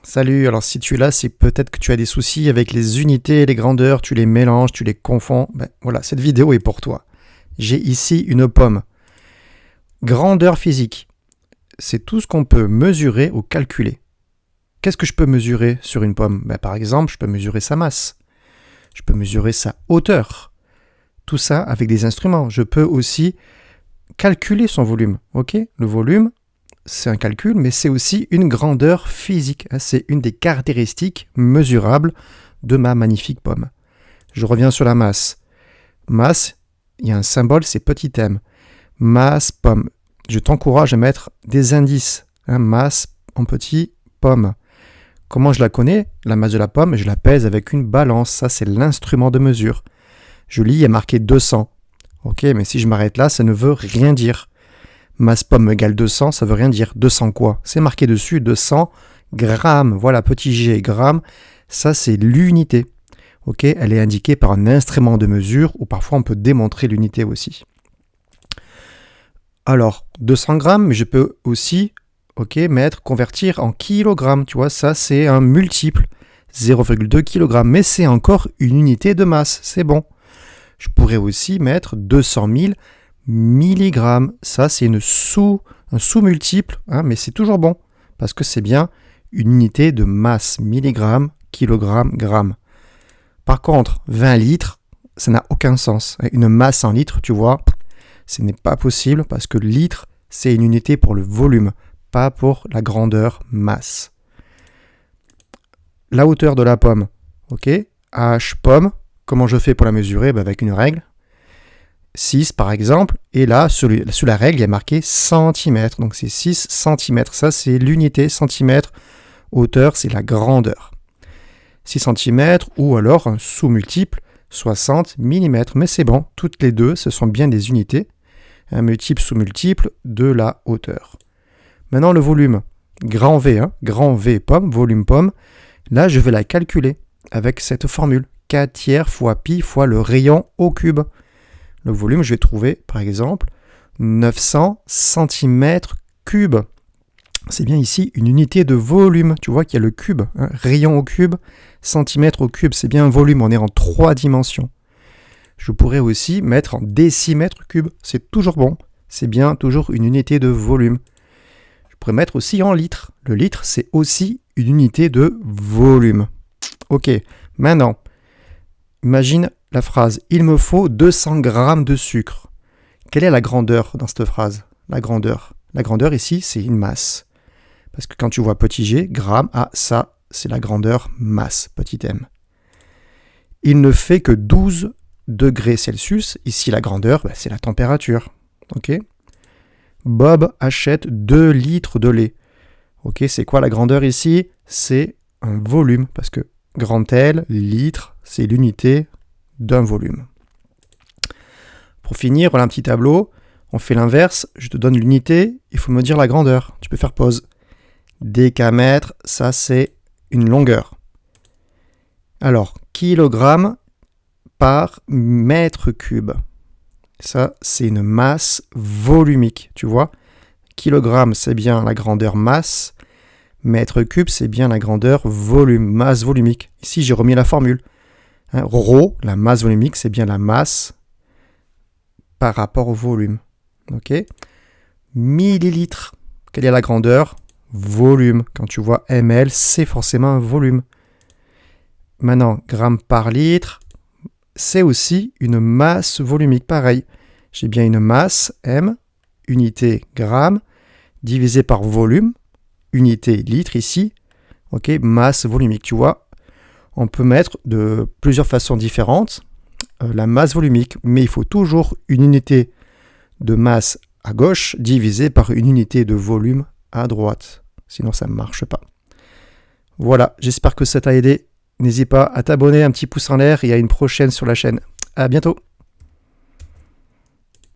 Salut, alors si tu es là, c'est peut-être que tu as des soucis avec les unités et les grandeurs, tu les mélanges, tu les confonds. Ben voilà, cette vidéo est pour toi. J'ai ici une pomme. Grandeur physique, c'est tout ce qu'on peut mesurer ou calculer. Qu'est-ce que je peux mesurer sur une pomme? Par exemple, je peux mesurer sa masse. Je peux mesurer sa hauteur. Tout ça avec des instruments. Je peux aussi calculer son volume. Ok? Le volume, c'est un calcul, mais c'est aussi une grandeur physique. C'est une des caractéristiques mesurables de ma magnifique pomme. Je reviens sur la masse. Masse, il y a un symbole, c'est petit m. Masse, pomme. Je t'encourage à mettre des indices. Masse en petit, pomme. Comment je la connais? La masse de la pomme, je la pèse avec une balance. Ça, c'est l'instrument de mesure. Je lis, il y a marqué 200. Ok, mais si je m'arrête là, ça ne veut rien dire. Masse pomme égale 200, ça veut rien dire. 200 quoi? C'est marqué dessus 200 grammes. Voilà, petit g, grammes. Ça, c'est l'unité. Ok, elle est indiquée par un instrument de mesure ou parfois on peut démontrer l'unité aussi. Alors, 200 grammes, mais je peux aussi convertir en kilogrammes. Tu vois, ça, c'est un multiple. 0,2 kg. Mais c'est encore une unité de masse. C'est bon. Je pourrais aussi mettre 200 000 milligrammes. Ça, c'est un sous-multiple, mais c'est toujours bon, parce que c'est bien une unité de masse. Milligramme, kilogramme, gramme. Par contre, 20 litres, ça n'a aucun sens. Une masse en litres, tu vois, ce n'est pas possible, parce que litre, c'est une unité pour le volume, pas pour la grandeur masse. La hauteur de la pomme, ok, H pomme, comment je fais pour la mesurer? Avec une règle. 6 par exemple, et là, sous la règle, il y a marqué centimètres. Donc c'est 6 cm. Ça, c'est l'unité centimètre. Hauteur, c'est la grandeur. 6 cm ou alors un sous-multiple, 60 mm. Mais c'est bon, toutes les deux, ce sont bien des unités. Un multiple sous-multiple de la hauteur. Maintenant, le volume. Grand V, grand V pomme, volume pomme. Là, je vais la calculer avec cette formule. 4 tiers fois pi fois le rayon au cube. Le volume, je vais trouver, par exemple, 900 cm3. C'est bien ici une unité de volume. Tu vois qu'il y a le cube, rayon au cube, centimètre au cube. C'est bien un volume, on est en 3 dimensions. Je pourrais aussi mettre en décimètre cube. C'est toujours bon. C'est bien toujours une unité de volume. Je pourrais mettre aussi en litres. Le litre, c'est aussi une unité de volume. Ok, maintenant, imagine la phrase « Il me faut 200 grammes de sucre ». Quelle est la grandeur dans cette phrase? La grandeur. La grandeur ici, c'est une masse. Parce que quand tu vois petit g, gramme, ça, c'est la grandeur masse, petit m. Il ne fait que 12 degrés Celsius. Ici, la grandeur, c'est la température. Ok. Bob achète 2 litres de lait. Ok, c'est quoi la grandeur ici? C'est un volume, parce que grand L, litre, c'est l'unité d'un volume. Pour finir, voilà un petit tableau. On fait l'inverse. Je te donne l'unité. Il faut me dire la grandeur. Tu peux faire pause. Décamètre, ça c'est une longueur. Alors, kilogramme par mètre cube. Ça, c'est une masse volumique. Tu vois? Kilogramme, c'est bien la grandeur masse. Mètre cube, c'est bien la grandeur volume, masse volumique. Ici, j'ai remis la formule. Rho, la masse volumique, c'est bien la masse par rapport au volume. Ok. Millilitres, quelle est la grandeur? Volume. Quand tu vois ml, c'est forcément un volume. Maintenant, gramme par litre, c'est aussi une masse volumique. Pareil, j'ai bien une masse, m, unité gramme, divisé par volume, unité litre ici. Ok, masse volumique, tu vois. On peut mettre de plusieurs façons différentes la masse volumique, mais il faut toujours une unité de masse à gauche divisée par une unité de volume à droite. Sinon, ça ne marche pas. Voilà, j'espère que ça t'a aidé. N'hésite pas à t'abonner, un petit pouce en l'air et à une prochaine sur la chaîne. À bientôt.